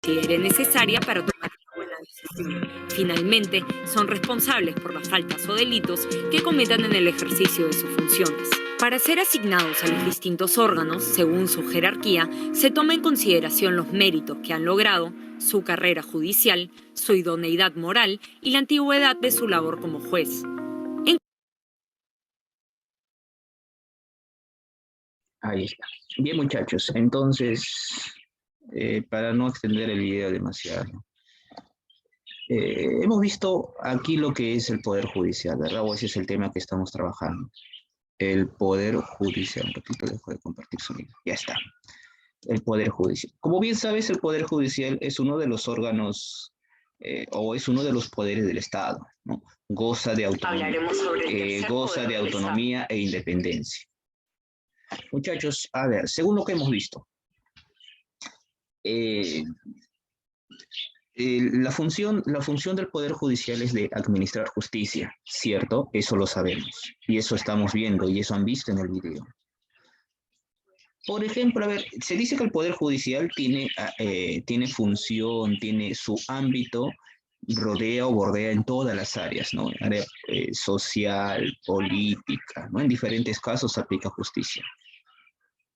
considere necesaria para tomar una buena decisión. Finalmente, son responsables por las faltas o delitos que cometan en el ejercicio de sus funciones. Para ser asignados a los distintos órganos, según su jerarquía, se toma en consideración los méritos que han logrado, su carrera judicial, su idoneidad moral y la antigüedad de su labor como juez. Ahí está. Bien, muchachos, entonces, para no extender el video demasiado, hemos visto aquí lo que es el Poder Judicial, ¿verdad? O ese es el tema que estamos trabajando. El Poder Judicial. Un ratito dejo de compartir sonido. Ya está. El Poder Judicial. Como bien sabes, el Poder Judicial es uno de los órganos o es uno de los poderes del Estado, ¿no? Goza de autonomía e independencia. Muchachos, a ver, según lo que hemos visto, la función del Poder Judicial es de administrar justicia, ¿cierto? Eso lo sabemos, y eso estamos viendo, y eso han visto en el video. Por ejemplo, a ver, se dice que el Poder Judicial tiene función, tiene su ámbito, rodea o bordea en todas las áreas, ¿no? Área social, política, ¿no? En diferentes casos se aplica justicia.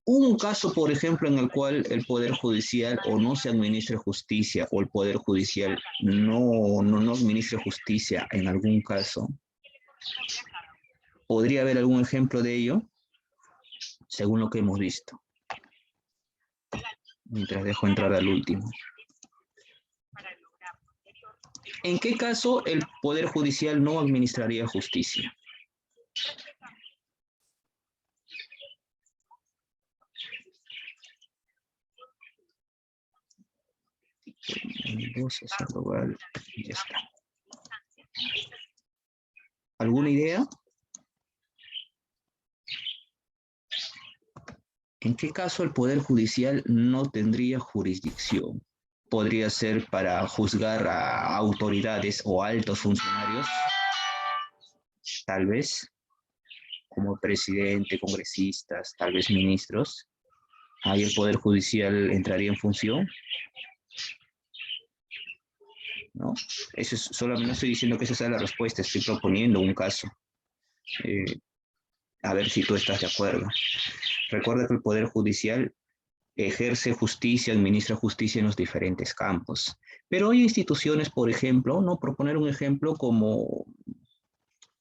Un caso, por ejemplo, en el cual el Poder Judicial o no se administre justicia o el Poder Judicial no administre justicia en algún caso. ¿Podría haber algún ejemplo de ello? Según lo que hemos visto. Mientras dejo entrar al último. ¿En qué caso el Poder Judicial no administraría justicia? Ya está. ¿Alguna idea? ¿En qué caso el Poder Judicial no tendría jurisdicción? ¿Podría ser para juzgar a autoridades o altos funcionarios? Tal vez, como presidente, congresistas, tal vez ministros. Ahí el Poder Judicial entraría en función. ¿No? Eso es, solamente no estoy diciendo que esa sea la respuesta, estoy proponiendo un caso. A ver si tú estás de acuerdo. Recuerda que el Poder Judicial ejerce justicia, administra justicia en los diferentes campos. Pero hay instituciones, por ejemplo, ¿no? Proponer un ejemplo como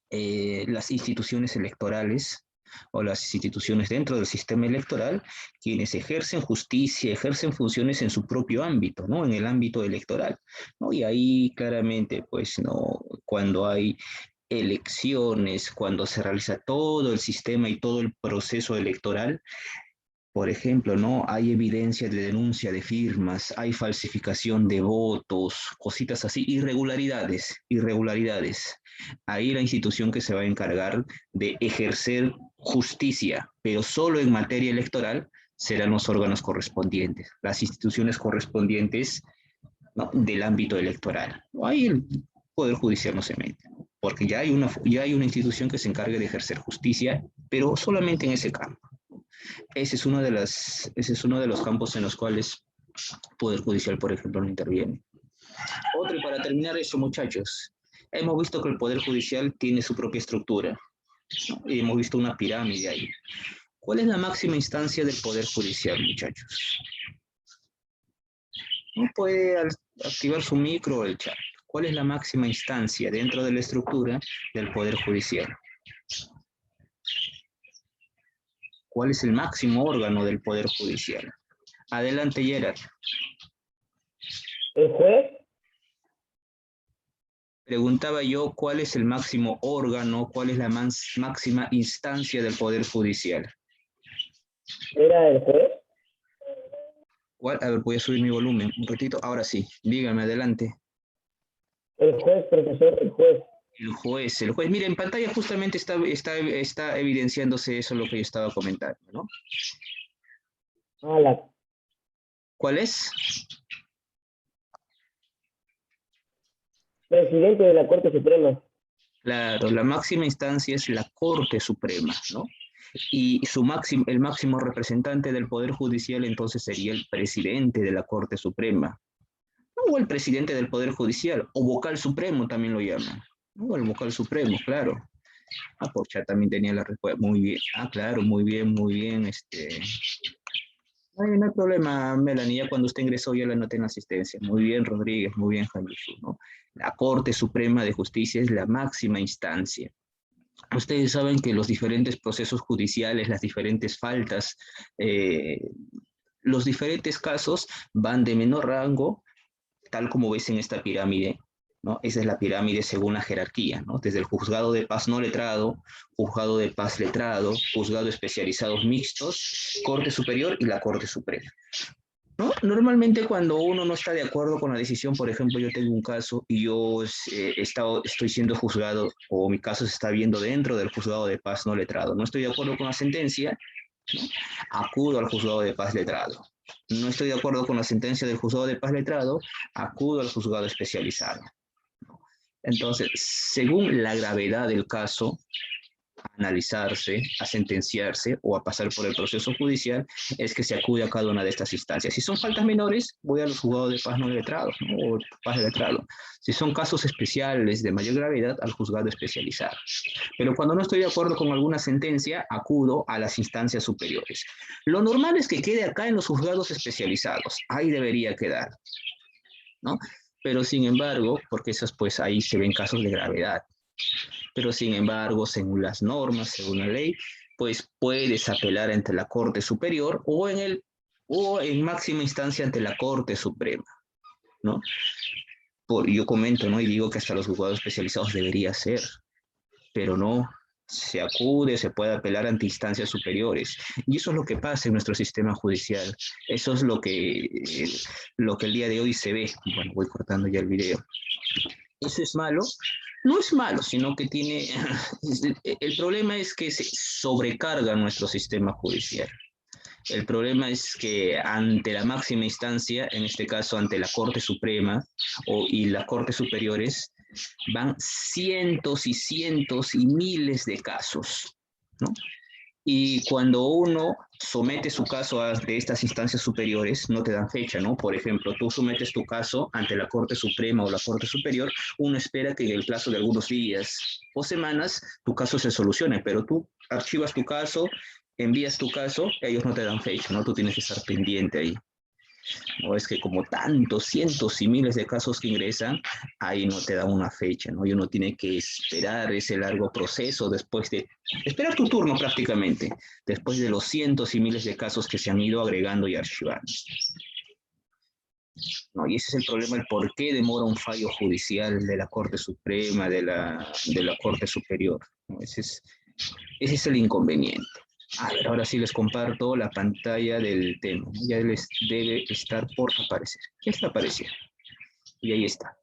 las instituciones electorales o las instituciones dentro del sistema electoral, quienes ejercen justicia, ejercen funciones en su propio ámbito, ¿no? En el ámbito electoral, ¿no? Y ahí claramente, pues, ¿no? Cuando hay elecciones, cuando se realiza todo el sistema y todo el proceso electoral, por ejemplo, ¿no? Hay evidencia de denuncia de firmas, hay falsificación de votos, cositas así, irregularidades. Ahí la institución que se va a encargar de ejercer justicia, pero solo en materia electoral, serán los órganos correspondientes, las instituciones correspondientes, ¿no? Del ámbito electoral. Ahí el Poder Judicial no se mete, porque ya hay una institución que se encargue de ejercer justicia, pero solamente en ese campo. Ese es uno de los campos en los cuales el Poder Judicial, por ejemplo, no interviene. Otro, y para terminar eso, muchachos, hemos visto que el Poder Judicial tiene su propia estructura, ¿no? Y hemos visto una pirámide ahí. ¿Cuál es la máxima instancia del Poder Judicial, muchachos? ¿No puede activar su micro o el chat? ¿Cuál es la máxima instancia dentro de la estructura del Poder Judicial? ¿Cuál es el máximo órgano del Poder Judicial? Adelante, Gerard. ¿El juez? Preguntaba yo, ¿cuál es el máximo órgano, cuál es la máxima instancia del Poder Judicial? ¿Era el juez? ¿Cuál? A ver, voy a subir mi volumen un ratito. Ahora sí, dígame, adelante. El juez, profesor, el juez. El juez. Mire, en pantalla justamente está evidenciándose eso, lo que yo estaba comentando, ¿no? ¿Cuál es? Presidente de la Corte Suprema. Claro, la máxima instancia es la Corte Suprema, ¿no? Y el máximo representante del Poder Judicial entonces sería el presidente de la Corte Suprema. o el presidente del Poder Judicial, o vocal supremo también lo llaman, ¿no? El vocal supremo, claro. Ah, por chat también tenía la respuesta. Muy bien. Ah, claro, muy bien, muy bien. No hay problema, Melanie. Ya cuando usted ingresó, ya la anoté en la asistencia. Muy bien, Rodríguez, muy bien, Jalisú, ¿no? La Corte Suprema de Justicia es la máxima instancia. Ustedes saben que los diferentes procesos judiciales, las diferentes faltas, los diferentes casos van de menor rango, tal como ves en esta pirámide, ¿no? Esa es la pirámide según la jerarquía, ¿no? Desde el juzgado de paz no letrado, juzgado de paz letrado, juzgado especializados mixtos, Corte Superior y la Corte Suprema, ¿no? Normalmente cuando uno no está de acuerdo con la decisión, por ejemplo, yo tengo un caso y yo estoy siendo juzgado o mi caso se está viendo dentro del juzgado de paz no letrado, no estoy de acuerdo con la sentencia, ¿no? Acudo al juzgado de paz letrado. No estoy de acuerdo con la sentencia del juzgado de paz letrado, acudo al juzgado especializado. Entonces, según la gravedad del caso, a analizarse, a sentenciarse o a pasar por el proceso judicial, es que se acude a cada una de estas instancias. Si son faltas menores, voy a los juzgados de paz no letrados, ¿no? O paz letrado. Si son casos especiales de mayor gravedad, al juzgado especializado. Pero cuando no estoy de acuerdo con alguna sentencia, acudo a las instancias superiores. Lo normal es que quede acá en los juzgados especializados. Ahí debería quedar, ¿no? Pero sin embargo, porque esas pues ahí se ven casos de gravedad. Pero sin embargo, según las normas, según la ley, pues puedes apelar ante la Corte Superior o en máxima instancia ante la Corte Suprema, ¿no? Yo comento, ¿no? Y digo que hasta los juzgados especializados debería ser, pero no, se acude, se puede apelar ante instancias superiores. Y eso es lo que pasa en nuestro sistema judicial. Eso es lo que el día de hoy se ve. Bueno, voy cortando ya el video. ¿Eso es malo? No es malo, sino que tiene... El problema es que se sobrecarga nuestro sistema judicial. El problema es que ante la máxima instancia, en este caso ante la Corte Suprema y las Cortes Superiores, van cientos y cientos y miles de casos, ¿no? Y cuando uno somete su caso ante estas instancias superiores, no te dan fecha, ¿no? Por ejemplo, tú sometes tu caso ante la Corte Suprema o la Corte Superior, uno espera que en el plazo de algunos días o semanas tu caso se solucione, pero tú archivas tu caso, envías tu caso, ellos no te dan fecha, ¿no? Tú tienes que estar pendiente ahí. No es que como tantos, cientos y miles de casos que ingresan, ahí no te dan una fecha, ¿no? Y uno tiene que esperar ese largo proceso después de, esperar tu turno prácticamente, después de los cientos y miles de casos que se han ido agregando y archivando. ¿No? Y ese es el problema, el por qué demora un fallo judicial de la Corte Suprema, de la Corte Superior, ¿no? Ese es el inconveniente. A ver, ahora sí les comparto la pantalla del tema. Ya les debe estar por aparecer. Ya está apareciendo. Y ahí está.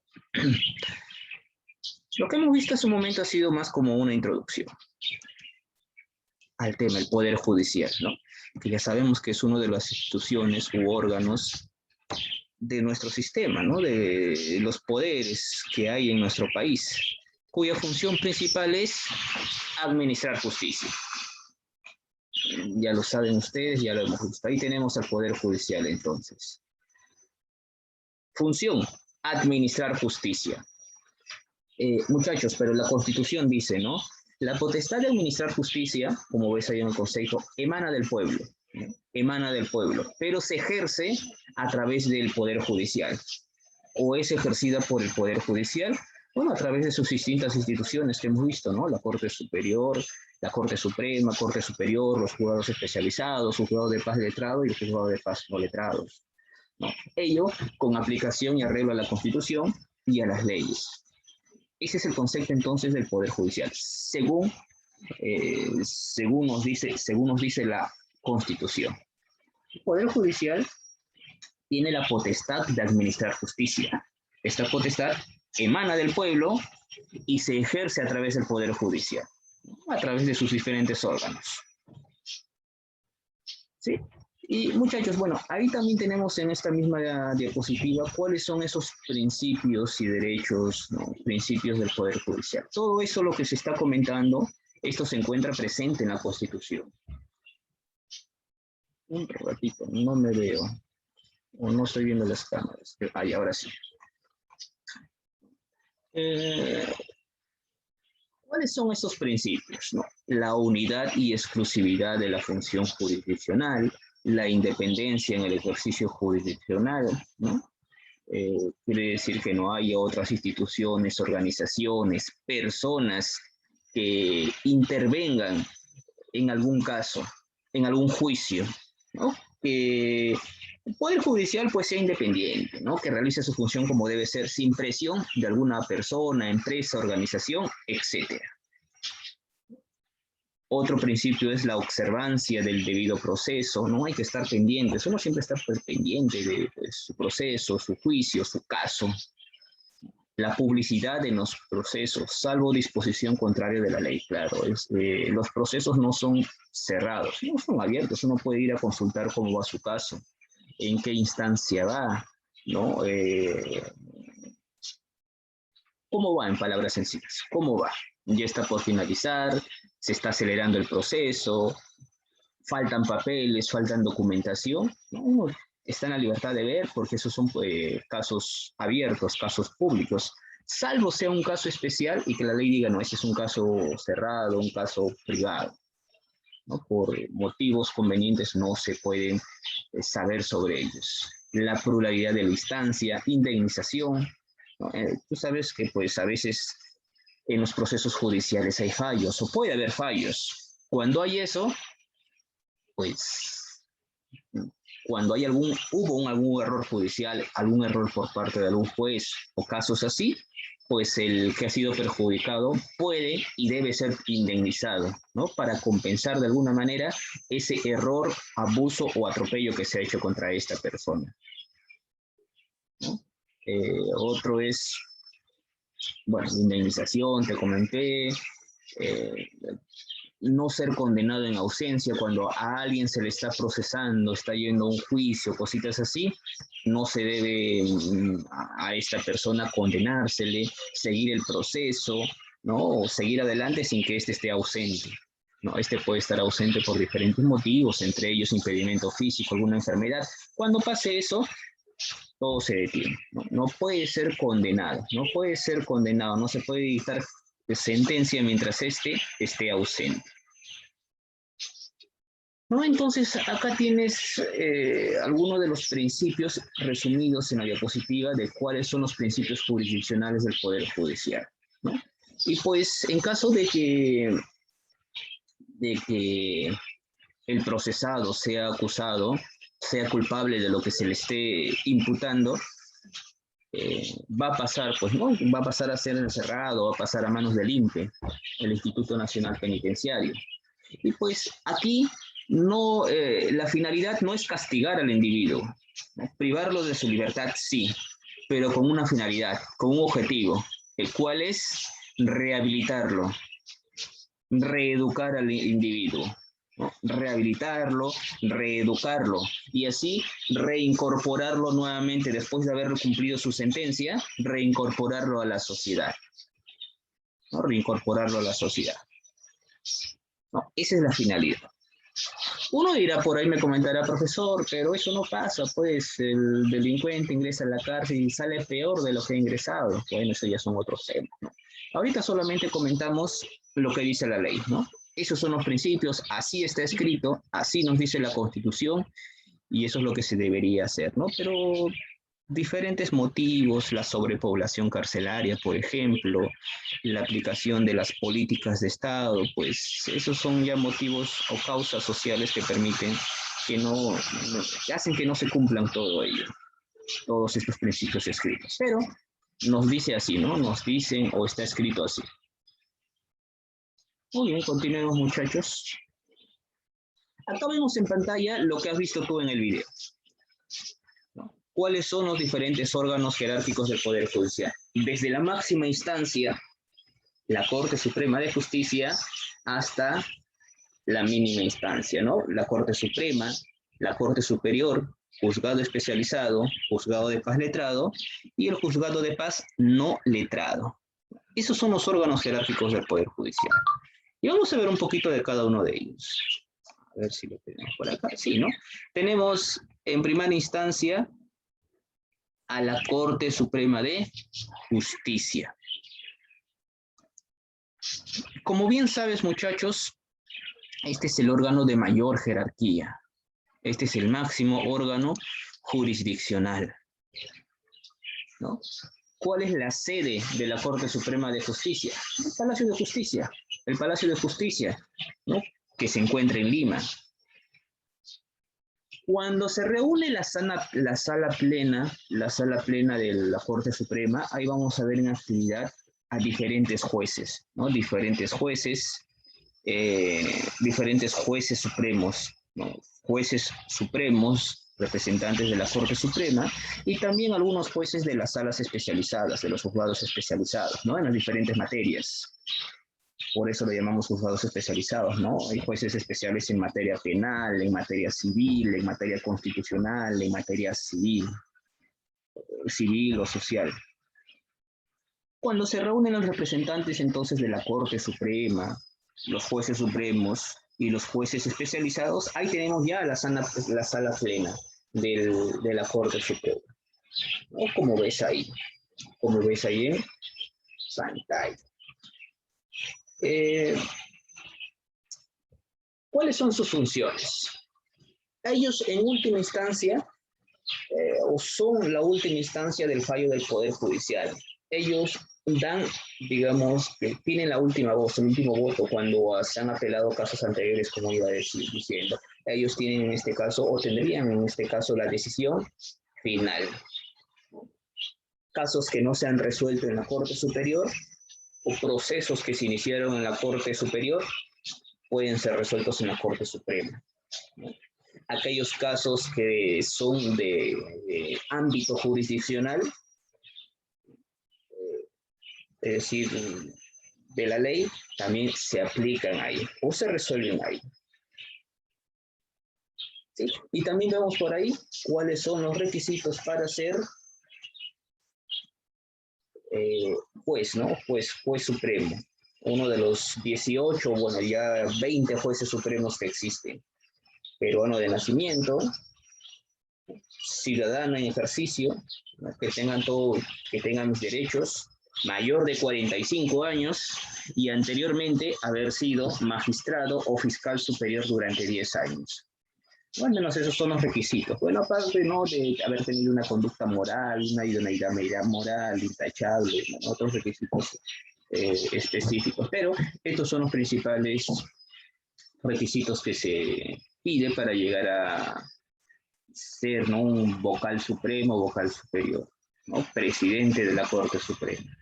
Lo que hemos visto hace un momento ha sido más como una introducción al tema, el Poder Judicial, ¿no? Que ya sabemos que es una de las instituciones u órganos de nuestro sistema, ¿no? De los poderes que hay en nuestro país, cuya función principal es administrar justicia. Ya lo saben ustedes, ya lo hemos visto. Ahí tenemos al Poder Judicial, entonces. Función, administrar justicia. Muchachos, pero la Constitución dice, ¿no? La potestad de administrar justicia, como ves ahí en el concepto, emana del pueblo, ¿no? Emana del pueblo, pero se ejerce a través del Poder Judicial. O es ejercida por el Poder Judicial, bueno, a través de sus distintas instituciones que hemos visto, ¿no? La Corte Superior, la Corte Suprema, Corte Superior, los juzgados especializados, juzgados de paz letrado y los juzgados de paz no letrados, ¿no? Ello con aplicación y arreglo a la Constitución y a las leyes. Ese es el concepto entonces del Poder Judicial, según nos dice la Constitución. El Poder Judicial tiene la potestad de administrar justicia. Esta potestad emana del pueblo y se ejerce a través del Poder Judicial, a través de sus diferentes órganos. ¿Sí? Y muchachos, bueno, ahí también tenemos en esta misma diapositiva cuáles son esos principios y derechos, ¿no? Principios del Poder Judicial. Todo eso lo que se está comentando, esto se encuentra presente en la Constitución. Un ratito, no me veo, o no estoy viendo las cámaras. Ahí, ahora sí. ¿Cuáles son estos principios? ¿No? La unidad y exclusividad de la función jurisdiccional, la independencia en el ejercicio jurisdiccional, ¿no? Quiere decir que no haya otras instituciones, organizaciones, personas que intervengan en algún caso, en algún juicio, ¿no? Que el Poder Judicial pues sea independiente, ¿no? Que realice su función como debe ser, sin presión de alguna persona, empresa, organización, etc. Otro principio es la observancia del debido proceso, ¿no? Hay que estar pendientes, uno siempre está pues, pendiente de pues, su proceso, su juicio, su caso. La publicidad en los procesos, salvo disposición contraria de la ley, claro. Los procesos no son cerrados, no son abiertos, uno puede ir a consultar cómo va su caso, en qué instancia va, ¿no? ¿Cómo va en palabras sencillas? ¿Cómo va? Ya está por finalizar, se está acelerando el proceso, faltan papeles, faltan documentación, ¿no? Uno está en la libertad de ver porque esos son casos abiertos, casos públicos, salvo sea un caso especial y que la ley diga, no, ese es un caso cerrado, un caso privado, ¿no? Por motivos convenientes no se pueden saber sobre ellos. La pluralidad de la instancia, indemnización, ¿no? Tú sabes que pues a veces en los procesos judiciales hay fallos o puede haber fallos. Cuando hay eso, pues cuando hay algún error judicial, algún error por parte de algún juez o casos así, pues el que ha sido perjudicado puede y debe ser indemnizado, ¿no? Para compensar de alguna manera ese error, abuso o atropello que se ha hecho contra esta persona, ¿no? Otro es, bueno, indemnización, te comenté, no ser condenado en ausencia cuando a alguien se le está procesando, está yendo a un juicio, cositas así, no se debe a esta persona condenársele, seguir el proceso, ¿no? O seguir adelante sin que éste esté ausente. ¿No? Este puede estar ausente por diferentes motivos, entre ellos impedimento físico, alguna enfermedad. Cuando pase eso, todo se detiene. No puede ser condenado, no puede ser condenado, no se puede dictar sentencia mientras éste esté ausente. ¿No? Entonces, acá tienes algunos de los principios resumidos en la diapositiva de cuáles son los principios jurisdiccionales del Poder Judicial, ¿no? Y pues, en caso de que el procesado sea acusado, sea culpable de lo que se le esté imputando, va a pasar, pues, ¿no? Va a pasar a ser encerrado, va a pasar a manos del INPE, el Instituto Nacional Penitenciario. Y pues aquí no, la finalidad no es castigar al individuo, ¿no? Privarlo de su libertad, sí, pero con una finalidad, con un objetivo, el cual es rehabilitarlo, reeducar al individuo, ¿no? Rehabilitarlo, reeducarlo y así reincorporarlo nuevamente después de haber cumplido su sentencia, reincorporarlo a la sociedad, ¿no? Reincorporarlo a la sociedad, ¿no? Esa es la finalidad. Uno dirá, por ahí me comentará, profesor, pero eso no pasa, pues el delincuente ingresa a la cárcel y sale peor de lo que ha ingresado. Bueno, eso ya son otros temas, ¿no? Ahorita solamente comentamos lo que dice la ley, ¿no? Esos son los principios, así está escrito, así nos dice la Constitución y eso es lo que se debería hacer, ¿no? Pero diferentes motivos, la sobrepoblación carcelaria, por ejemplo, la aplicación de las políticas de Estado, pues esos son ya motivos o causas sociales que permiten que que hacen que no se cumplan todo ello, todos estos principios escritos. Pero nos dice así, ¿no? Nos dicen o está escrito así. Muy bien, continuemos, muchachos. Acá vemos en pantalla lo que has visto tú en el video, ¿no? ¿Cuáles son los diferentes órganos jerárquicos del Poder Judicial? Desde la máxima instancia, la Corte Suprema de Justicia, hasta la mínima instancia, ¿no? La Corte Suprema, la Corte Superior, Juzgado Especializado, Juzgado de Paz Letrado y el Juzgado de Paz No Letrado. Esos son los órganos jerárquicos del Poder Judicial. Y vamos a ver un poquito de cada uno de ellos. A ver si lo tenemos por acá. Sí, ¿no? Tenemos en primera instancia a la Corte Suprema de Justicia. Como bien sabes, muchachos, este es el órgano de mayor jerarquía. Este es el máximo órgano jurisdiccional, ¿no? ¿Cuál es la sede de la Corte Suprema de Justicia? El Palacio de Justicia. El Palacio de Justicia, ¿no? Que se encuentra en Lima. Cuando se reúne la sala plena de la Corte Suprema, ahí vamos a ver en actividad a diferentes jueces, ¿no? Diferentes jueces supremos, ¿no? Jueces supremos, representantes de la Corte Suprema, y también algunos jueces de las salas especializadas, de los juzgados especializados, ¿no? En las diferentes materias. Por eso lo llamamos juzgados especializados, ¿no? Hay jueces especiales en materia penal, en materia civil, en materia constitucional, en materia civil o social. Cuando se reúnen los representantes entonces de la Corte Suprema, los jueces supremos y los jueces especializados, ahí tenemos ya la sala plena de la Corte Suprema, ¿no? Como ves ahí en pantalla. ¿Cuáles son sus funciones? Ellos en última instancia, o son la última instancia del fallo del Poder Judicial. Ellos dan, digamos, que tienen la última voz, el último voto cuando se han apelado casos anteriores, como iba a decir, diciendo. Ellos tienen en este caso, o tendrían en este caso, la decisión final. Casos que no se han resuelto en la Corte Superior o procesos que se iniciaron en la Corte Superior pueden ser resueltos en la Corte Suprema. Aquellos casos que son de ámbito jurisdiccional, es decir, de la ley, también se aplican ahí o se resuelven ahí. ¿Sí? Y también vemos por ahí cuáles son los requisitos para ser juez, ¿no? Juez supremo. Uno de los 18, bueno, ya 20 jueces supremos que existen. Peruano de nacimiento, ciudadano en ejercicio, ¿no? Que tengan mis derechos, mayor de 45 años y anteriormente haber sido magistrado o fiscal superior durante 10 años. Bueno, al menos esos son los requisitos. Bueno, aparte, ¿no?, de haber tenido una conducta moral, una idoneidad moral, intachable, ¿no?, otros requisitos específicos. Pero estos son los principales requisitos que se pide para llegar a ser, ¿no?, un vocal supremo, vocal superior, ¿no?, presidente de la Corte Suprema,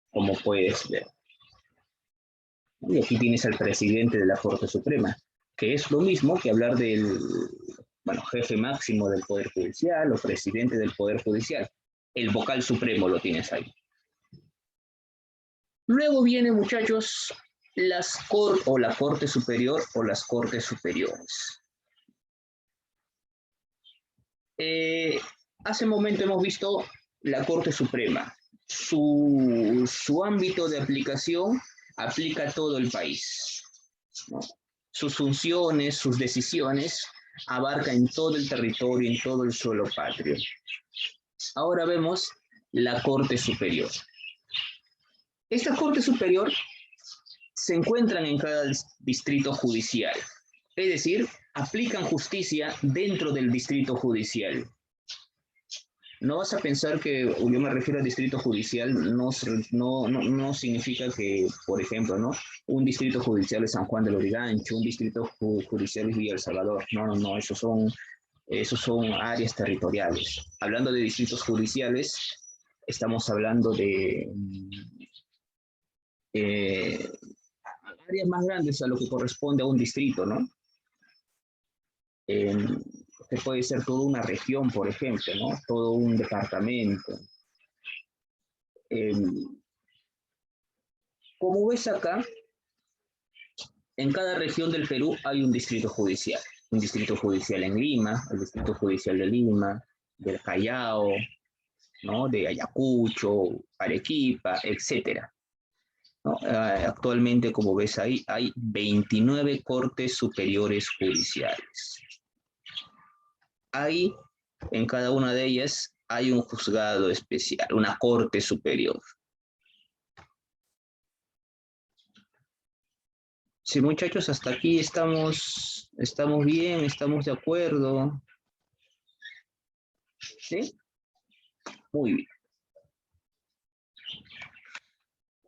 como puedes ver. Y aquí tienes al presidente de la Corte Suprema, que es lo mismo que hablar del, bueno, jefe máximo del Poder Judicial o presidente del Poder Judicial. El vocal supremo lo tienes ahí. Luego viene, muchachos, la Corte Superior o las Cortes Superiores. Hace un momento hemos visto la Corte Suprema. Su ámbito de aplicación aplica a todo el país, ¿no? Sus funciones, sus decisiones abarcan en todo el territorio, en todo el suelo patrio. Ahora vemos la Corte Superior. Esta Corte Superior se encuentran en cada distrito judicial, es decir, aplican justicia dentro del distrito judicial. No vas a pensar que, yo me refiero al distrito judicial, no significa que, por ejemplo, ¿no?, un distrito judicial es San Juan de Lurigancho, un distrito judicial es Villa El Salvador. No, esos son áreas territoriales. Hablando de distritos judiciales, estamos hablando de áreas más grandes a lo que corresponde a un distrito, ¿no? Que puede ser toda una región, por ejemplo, ¿no?, todo un departamento. Como ves acá, en cada región del Perú hay un distrito judicial. Un distrito judicial en Lima, el distrito judicial de Lima, del Callao, ¿no?, de Ayacucho, Arequipa, etcétera, ¿no? Actualmente, como ves ahí, hay 29 cortes superiores judiciales. Ahí, en cada una de ellas, hay un juzgado especial, una corte superior. Sí, muchachos, hasta aquí estamos bien, estamos de acuerdo. ¿Sí? Muy bien.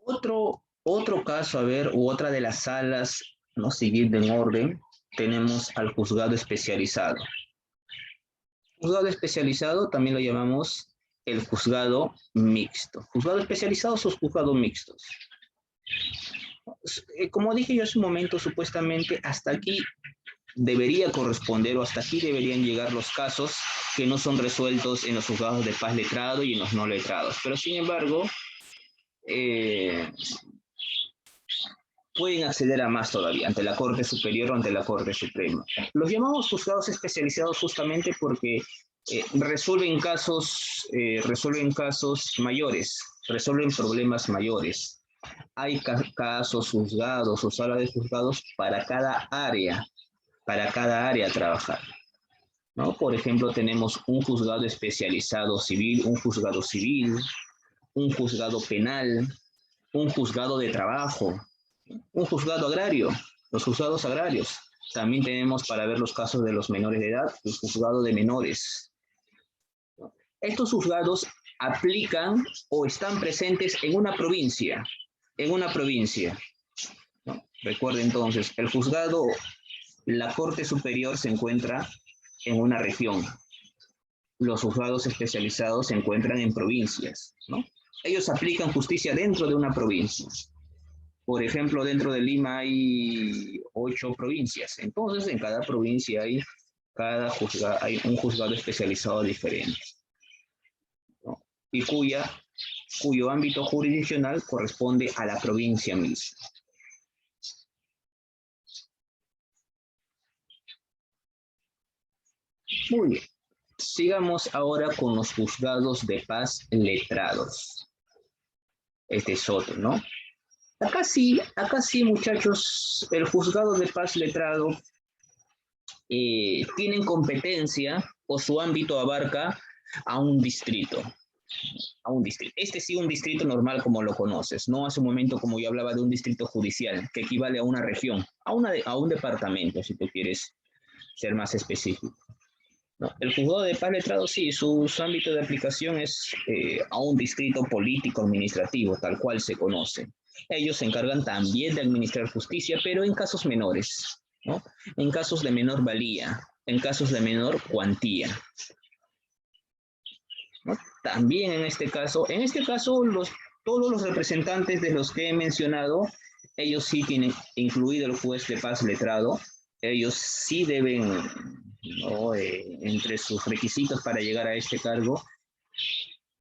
Otro caso, a ver, u otra de las salas, no siguiendo en orden, tenemos al juzgado especializado. Juzgado especializado también lo llamamos el juzgado mixto. Juzgado especializado son juzgados mixtos. Como dije yo hace un momento, supuestamente hasta aquí debería corresponder o hasta aquí deberían llegar los casos que no son resueltos en los juzgados de paz letrado y en los no letrados. Pero sin embargo, pueden acceder a más todavía, ante la Corte Superior o ante la Corte Suprema. Los llamamos juzgados especializados justamente porque resuelven casos mayores, resuelven problemas mayores. Hay casos juzgados o sala de juzgados para cada área a trabajar, ¿no? Por ejemplo, tenemos un juzgado especializado civil, un juzgado civil, un juzgado penal, un juzgado de trabajo, un juzgado agrario, los juzgados agrarios. También tenemos para ver los casos de los menores de edad, los juzgados de menores. Estos juzgados aplican o están presentes en una provincia, ¿no? Recuerden entonces, el juzgado, la Corte Superior se encuentra en una región. Los juzgados especializados se encuentran en provincias, ¿no? Ellos aplican justicia dentro de una provincia. Por ejemplo, dentro de Lima hay 8 provincias. Entonces, en cada provincia hay un juzgado especializado diferente, ¿no? Y cuyo ámbito jurisdiccional corresponde a la provincia misma. Muy bien. Sigamos ahora con los juzgados de paz letrados. Este es otro, ¿no? Acá sí, muchachos, el juzgado de paz letrado tienen competencia o su ámbito abarca a un distrito. Este sí, un distrito normal como lo conoces, no hace un momento como yo hablaba de un distrito judicial, que equivale a una región, a un departamento, si tú quieres ser más específico. No, el juzgado de paz letrado sí, su ámbito de aplicación es a un distrito político administrativo, tal cual se conoce. Ellos se encargan también de administrar justicia, pero en casos menores, ¿no? En casos de menor valía, en casos de menor cuantía, ¿no? También en este caso todos los representantes de los que he mencionado, ellos sí tienen incluido el juez de paz letrado, ellos sí deben, ¿no? Entre sus requisitos para llegar a este cargo,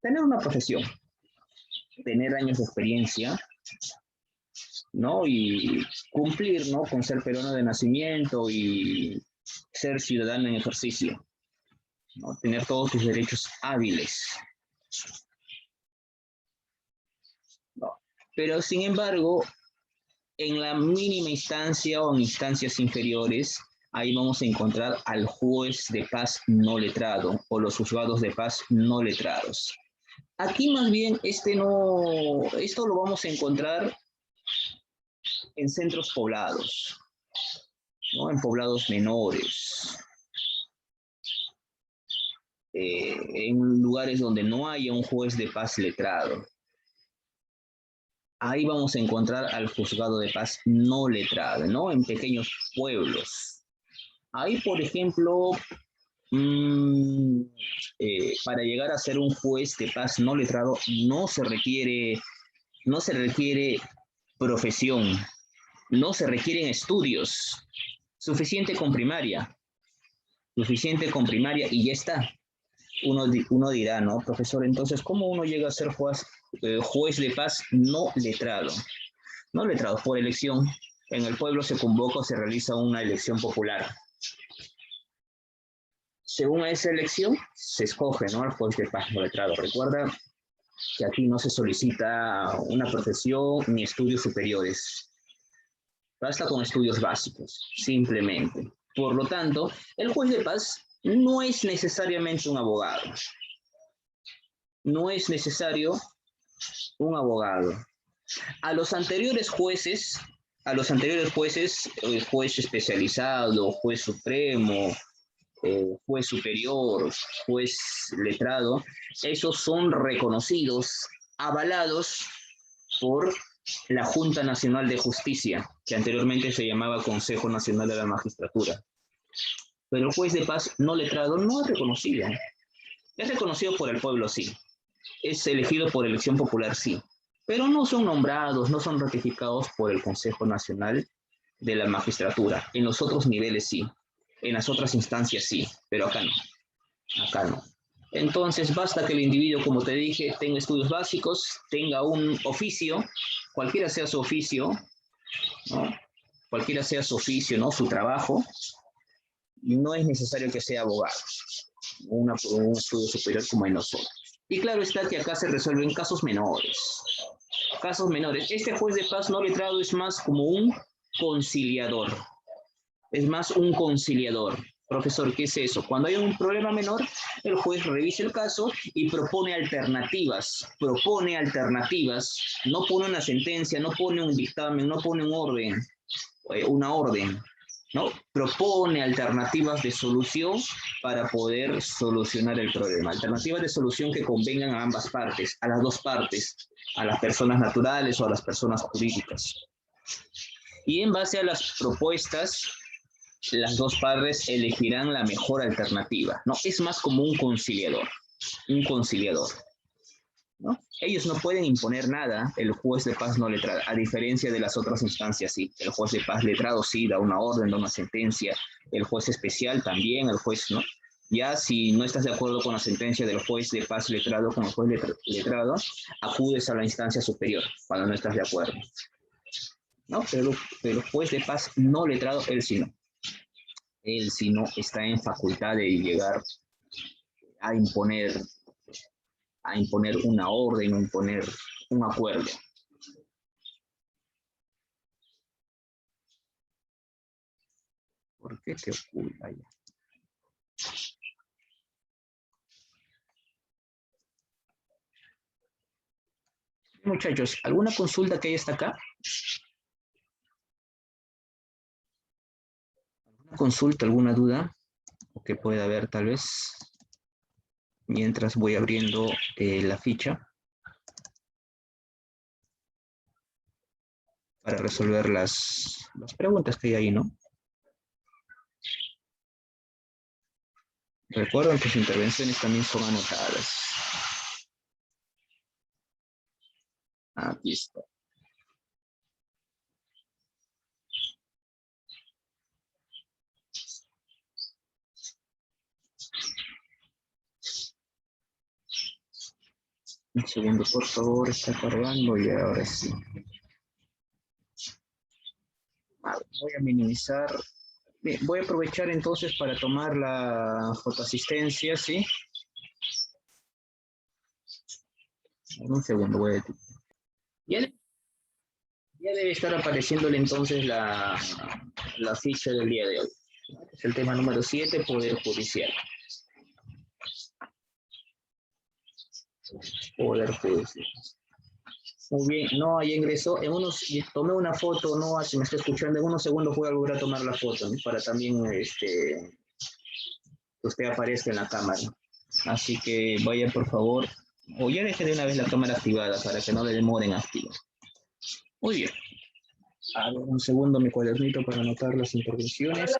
tener una profesión, tener años de experiencia, ¿no? Y cumplir, ¿no? Con ser peruano de nacimiento y ser ciudadano en ejercicio, ¿no? Tener todos sus derechos hábiles, ¿no? Pero sin embargo, en la mínima instancia o en instancias inferiores, ahí vamos a encontrar al juez de paz no letrado o los juzgados de paz no letrados. Aquí más bien esto lo vamos a encontrar en centros poblados, ¿no? En poblados menores, en lugares donde no haya un juez de paz letrado. Ahí vamos a encontrar al juzgado de paz no letrado, ¿no? En pequeños pueblos. Ahí, por ejemplo, para llegar a ser un juez de paz no letrado no se requiere profesión, no se requieren estudios, suficiente con primaria y ya está. Uno dirá, ¿no, profesor? Entonces, ¿cómo uno llega a ser juez de paz no letrado? No letrado, por elección. En el pueblo se convoca o se realiza una elección popular. Según esa elección, se escoge, ¿no?, al juez de paz no letrado. Recuerda que aquí no se solicita una profesión ni estudios superiores. Basta con estudios básicos, simplemente. Por lo tanto, el juez de paz no es necesariamente un abogado. No es necesario un abogado. A los anteriores jueces a los anteriores jueces, el juez especializado, juez supremo, juez superior, juez letrado, esos son reconocidos, avalados por la Junta Nacional de Justicia, que anteriormente se llamaba Consejo Nacional de la Magistratura. Pero el juez de paz no letrado no es reconocido. Es reconocido por el pueblo, sí. Es elegido por elección popular, sí. Pero no son nombrados, no son ratificados por el Consejo Nacional de la Magistratura. En los otros niveles sí. En las otras instancias sí. Pero acá no. Acá no. Entonces basta que el individuo, como te dije, tenga estudios básicos, tenga un oficio, cualquiera sea su oficio, ¿no? Cualquiera sea su oficio, ¿no? Su trabajo, y no es necesario que sea abogado, un estudio superior como en nosotros. Y claro está que acá se resuelven casos menores. Casos menores. Este juez de paz no letrado es más como un conciliador. Es más un conciliador. Profesor, ¿qué es eso? Cuando hay un problema menor, el juez revisa el caso y propone alternativas. Propone alternativas. No pone una sentencia, no pone un dictamen, no pone un orden, una orden, ¿no? Propone alternativas de solución para poder solucionar el problema. Alternativas de solución que convengan a ambas partes, a las dos partes, a las personas naturales o a las personas jurídicas. Y en base a las propuestas, las dos partes elegirán la mejor alternativa, ¿no? Es más como un conciliador, ¿no? Ellos no pueden imponer nada, el juez de paz no letrado, a diferencia de las otras instancias, sí. El juez de paz letrado sí da una orden, da una sentencia, el juez especial también, el juez, ¿no? Ya si no estás de acuerdo con la sentencia del juez de paz letrado, con el juez letrado, acudes a la instancia superior cuando no estás de acuerdo, ¿no? Pero el juez de paz no letrado, él sí no. Él sí no está en facultad de llegar a imponer una orden, a imponer un acuerdo. ¿Por qué te oculta ya? Muchachos, ¿alguna consulta que hay hasta acá? ¿Alguna consulta, alguna duda? ¿O que pueda haber tal vez? Mientras voy abriendo la ficha para resolver las preguntas que hay ahí, ¿no? Recuerden que sus intervenciones también son anotadas. Aquí está. Un segundo, por favor, está cargando y ahora sí. Voy a minimizar. Bien, voy a aprovechar entonces para tomar la fotoasistencia, ¿sí? Un segundo, voy a... Ya debe estar apareciéndole entonces la ficha del día de hoy. Es el tema número 7, Poder Judicial. Poder Judicial. Muy bien, no, ahí ingresó. Tomé una foto, no, si me está escuchando, en unos segundos voy a volver a tomar la foto, ¿no? Para también que usted aparezca en la cámara. Así que vaya por favor, o ya deje de una vez la cámara activada para que no le demoren a activar. Muy bien. A ver, un segundo mi cuadernito para anotar las intervenciones.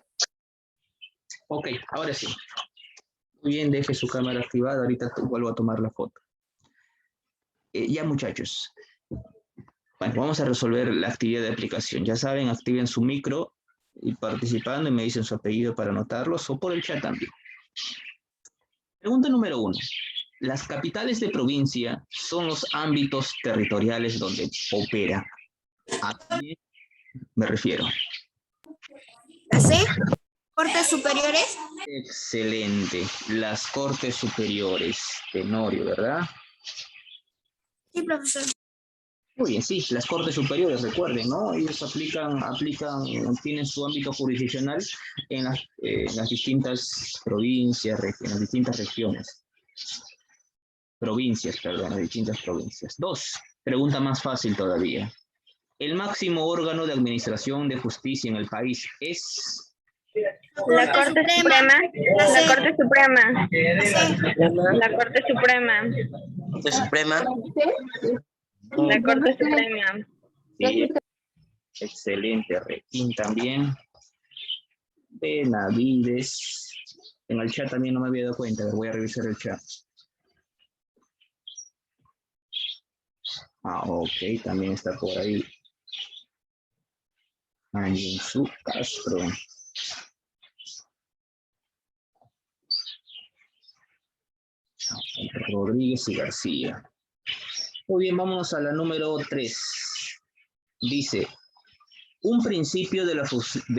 Ok, ahora sí. Muy bien, deje su cámara activada, ahorita vuelvo a tomar la foto. Ya muchachos, bueno, vamos a resolver la actividad de aplicación. Ya saben, activen su micro y participando y me dicen su apellido para anotarlos o por el chat también. Pregunta número 1. Las capitales de provincia son los ámbitos territoriales donde opera. ¿A qué me refiero? ¿Sí? ¿Cortes superiores? Excelente. Las Cortes Superiores. Tenorio, ¿verdad? Sí, profesor. Muy bien, sí, las Cortes Superiores, recuerden, ¿no? Ellos tienen su ámbito jurisdiccional en las distintas provincias, en las distintas regiones. Las distintas provincias. 2, pregunta más fácil todavía. El máximo órgano de administración de justicia en el país es... La Corte Suprema. La Corte Suprema. La Corte Suprema. Corte Suprema. La Corte Suprema. Sí, excelente, Requín también. Benavides. En el chat también no me había dado cuenta, voy a revisar el chat. Ah, ok, también está por ahí. Anginsu Castro. Rodríguez y García. Muy bien, vámonos a la número 3. Dice, un principio de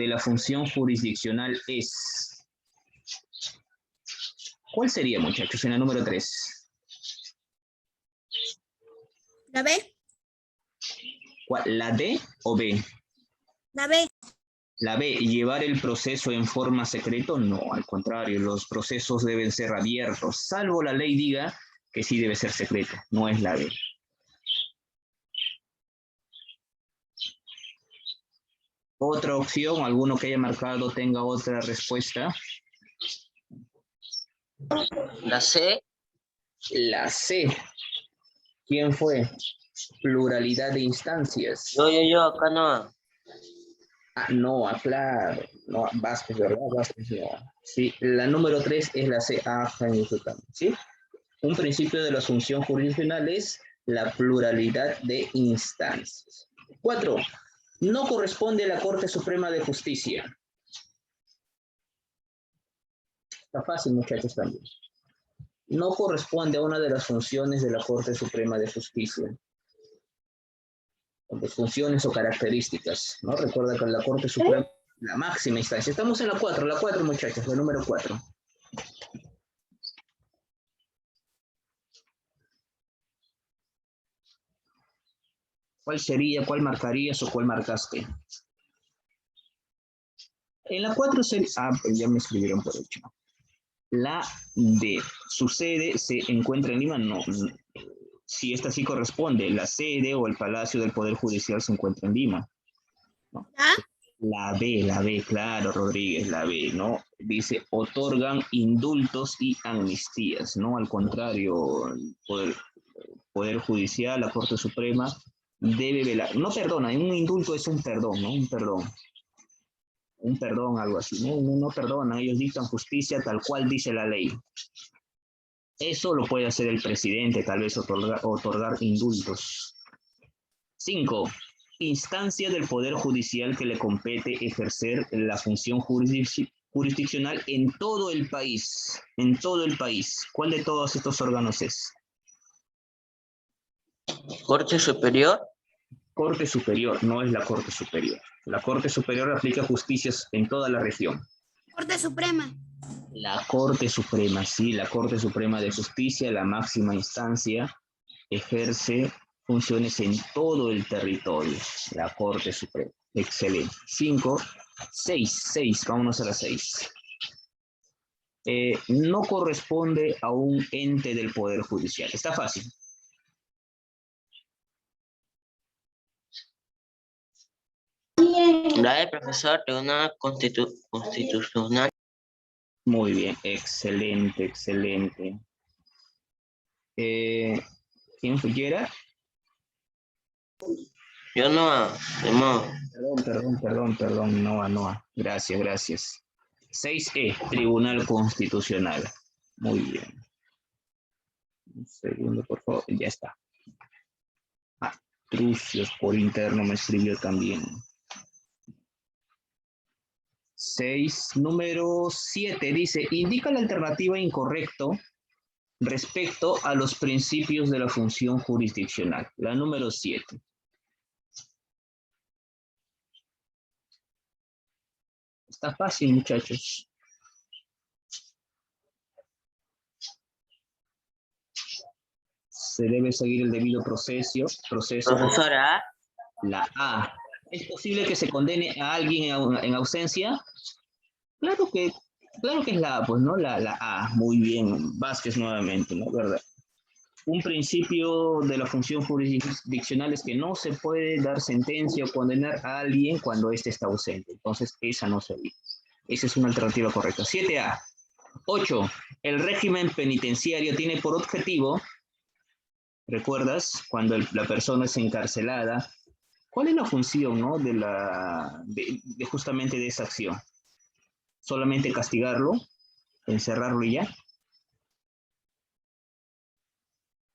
la función jurisdiccional es... ¿Cuál sería, muchachos, en la número 3? ¿La B? ¿Cuál? ¿La D o B? La B. La B, ¿llevar el proceso en forma secreto? No, al contrario, los procesos deben ser abiertos, salvo la ley diga que sí debe ser secreto, no es la B. Otra opción, alguno que haya marcado tenga otra respuesta. La C. La C. ¿Quién fue? Pluralidad de instancias. Yo, acá no. Ah, no, claro. No, Vázquez, ¿verdad? Vázquez, no. Sí, la número 3 es la C. ¿Sí? Un principio de la función jurisdiccional es la pluralidad de instancias. 4. No corresponde a la Corte Suprema de Justicia. Está fácil, muchachos, también. No corresponde a una de las funciones de la Corte Suprema de Justicia. De funciones o características, ¿no? Recuerda que la Corte Suprema, la máxima instancia. Estamos en la 4, muchachos, la número 4. ¿Cuál sería, cuál marcarías o cuál marcaste? En la 4 sería... Ah, pues ya me escribieron por hecho. La D. ¿Su sede se encuentra en Lima? No. Si esta sí corresponde, la sede o el Palacio del Poder Judicial se encuentra en Lima. ¿No? ¿Ah? La B, claro, Rodríguez, la B, ¿no? Dice, otorgan indultos y amnistías, ¿no? Al contrario, el Poder Judicial, la Corte Suprema, debe velar. No perdona, un indulto es un perdón, ¿no? Un perdón. Un perdón, algo así. No perdonan, ellos dictan justicia tal cual dice la ley. Eso lo puede hacer el presidente, tal vez otorgar indultos. 5. Instancia del Poder Judicial que le compete ejercer la función jurisdiccional en todo el país. En todo el país. ¿Cuál de todos estos órganos es? Corte Superior. Corte Superior, no es la Corte Superior. La Corte Superior aplica justicias en toda la región. Corte Suprema. La Corte Suprema, sí, la Corte Suprema de Justicia, la máxima instancia, ejerce funciones en todo el territorio. La Corte Suprema. Excelente. 5, 6, vámonos a la 6. No corresponde a un ente del Poder Judicial. Está fácil. La de profesor de una constitucional. Muy bien, excelente, excelente. ¿Quién fue? ¿Gerard? Yo no. Perdón, Noa. Gracias. 6E, Tribunal Constitucional. Muy bien. Un segundo, por favor. Ya está. Trucios por interno me escribió también. 6, número 7, dice, indica la alternativa incorrecto respecto a los principios de la función jurisdiccional. La número 7. Está fácil, muchachos. Se debe seguir el debido proceso. Profesora. La A. ¿Es posible que se condene a alguien en ausencia? Claro que es la A, pues, ¿no? La A. Muy bien. Vázquez nuevamente, ¿no? ¿Verdad? Un principio de la función jurisdiccional es que no se puede dar sentencia o condenar a alguien cuando éste está ausente. Entonces, esa no sería. Esa es una alternativa correcta. 7A. 8. El régimen penitenciario tiene por objetivo, ¿recuerdas? Cuando la persona es encarcelada, ¿cuál es la función, ¿no? de justamente de esa acción? ¿Solamente castigarlo? ¿Encerrarlo y ya?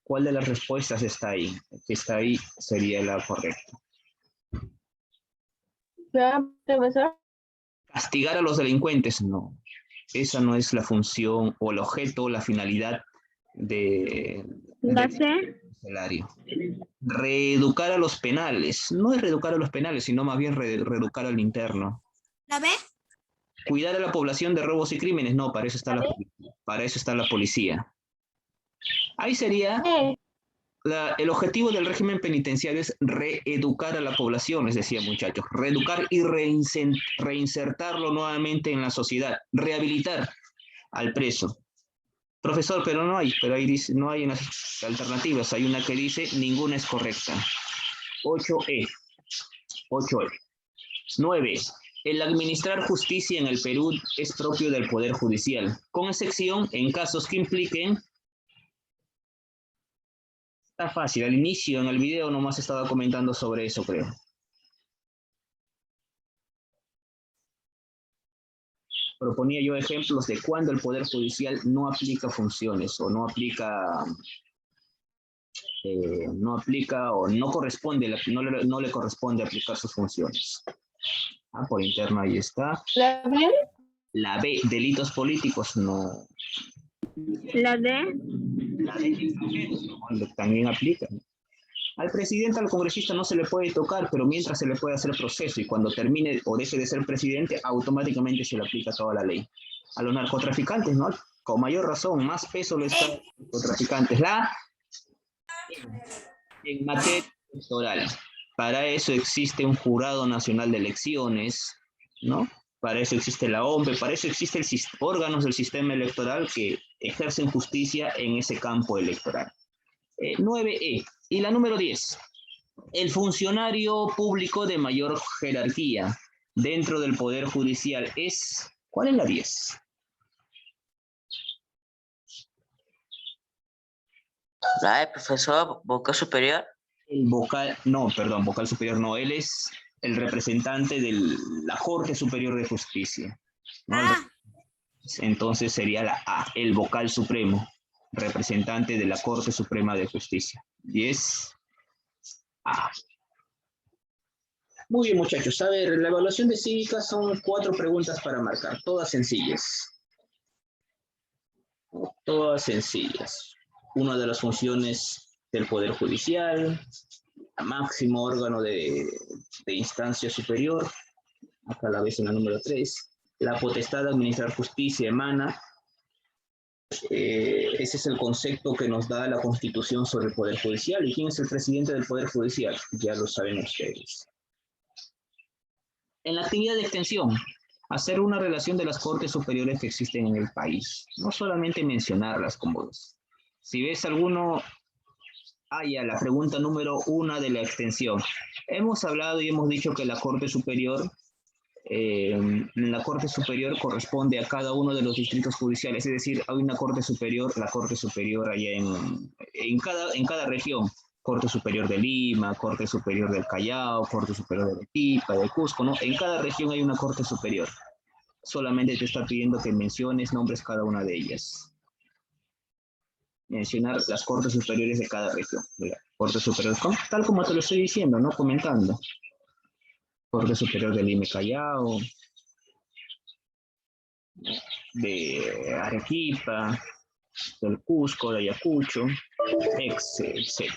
¿Cuál de las respuestas está ahí? Que está ahí sería la correcta. Profesor. Castigar a los delincuentes, no. Esa no es la función o el objeto, la finalidad La C. del carcelario. Reeducar a los penales. No es reeducar a los penales, sino más bien reeducar al interno. ¿La B? Cuidar a la población de robos y crímenes. No, para eso está la policía. Ahí sería, el objetivo del régimen penitenciario es reeducar a la población, les decía muchachos, reeducar y reinsertarlo nuevamente en la sociedad, rehabilitar al preso. Profesor, pero ahí dice, no hay unas alternativas, hay una que dice, ninguna es correcta. 8E. 8E. 9. El administrar justicia en el Perú es propio del Poder Judicial, con excepción en casos que impliquen. Está fácil, al inicio en el video nomás estaba comentando sobre eso, creo. Proponía yo ejemplos de cuando el Poder Judicial no aplica funciones o no aplica o no le corresponde aplicar sus funciones. Por interno ahí está. La B. La B, delitos políticos, no. La D. La D, también aplica. Al presidente, al congresista no se le puede tocar, pero mientras se le puede hacer proceso y cuando termine o deje de ser presidente, automáticamente se le aplica toda la ley. A los narcotraficantes, ¿no? Con mayor razón, más peso les da a los narcotraficantes. En materia electoral, para eso existe un Jurado Nacional de Elecciones, ¿no? Para eso existe la OMPE, para eso existen órganos del sistema electoral que ejercen justicia en ese campo electoral. 9E. Y la número 10. El funcionario público de mayor jerarquía dentro del Poder Judicial es... ¿Cuál es la 10? La E, profesor, vocal superior. Vocal superior no, él es el representante de la Corte Superior de Justicia, ¿no? Entonces sería la A, el vocal supremo, representante de la Corte Suprema de Justicia. 10A. Muy bien, muchachos. A ver, la evaluación de cívica son 4 preguntas para marcar, todas sencillas. Todas sencillas. Una de las funciones del Poder Judicial, el máximo órgano de instancia superior, acá la ves en la número 3, la potestad de administrar justicia emana, ese es el concepto que nos da la Constitución sobre el Poder Judicial. ¿Y quién es el presidente del Poder Judicial? Ya lo saben ustedes. En la actividad de extensión, hacer una relación de las cortes superiores que existen en el país, no solamente mencionarlas como... Si ves alguno... ya, la pregunta número 1 de la extensión. Hemos hablado y hemos dicho que la Corte Superior, corresponde a cada uno de los distritos judiciales, es decir, hay una Corte Superior, la Corte Superior allá en cada región, Corte Superior de Lima, Corte Superior del Callao, Corte Superior de Arequipa, de Cusco, ¿no? En cada región hay una Corte Superior. Solamente te está pidiendo que menciones nombres cada una de ellas. Mencionar las cortes superiores de cada región. Corte Superior, tal como te lo estoy diciendo, ¿no? Comentando. Corte Superior de Lima y Callao, de Arequipa, del Cusco, de Ayacucho, etc.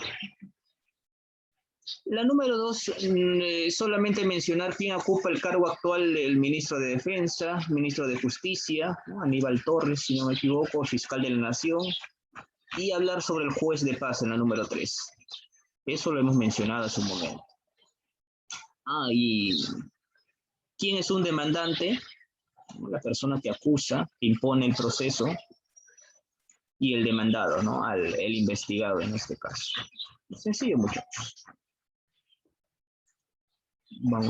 La número 2, solamente mencionar quién ocupa el cargo actual del ministro de Defensa, ministro de Justicia, ¿no? Aníbal Torres, si no me equivoco, fiscal de la Nación, y hablar sobre el juez de paz en la número 3. Eso lo hemos mencionado hace un momento. Y ¿quién es un demandante? La persona que acusa, que impone el proceso. y el demandado, ¿no? El investigado en este caso. Sencillo, muchachos. Vamos.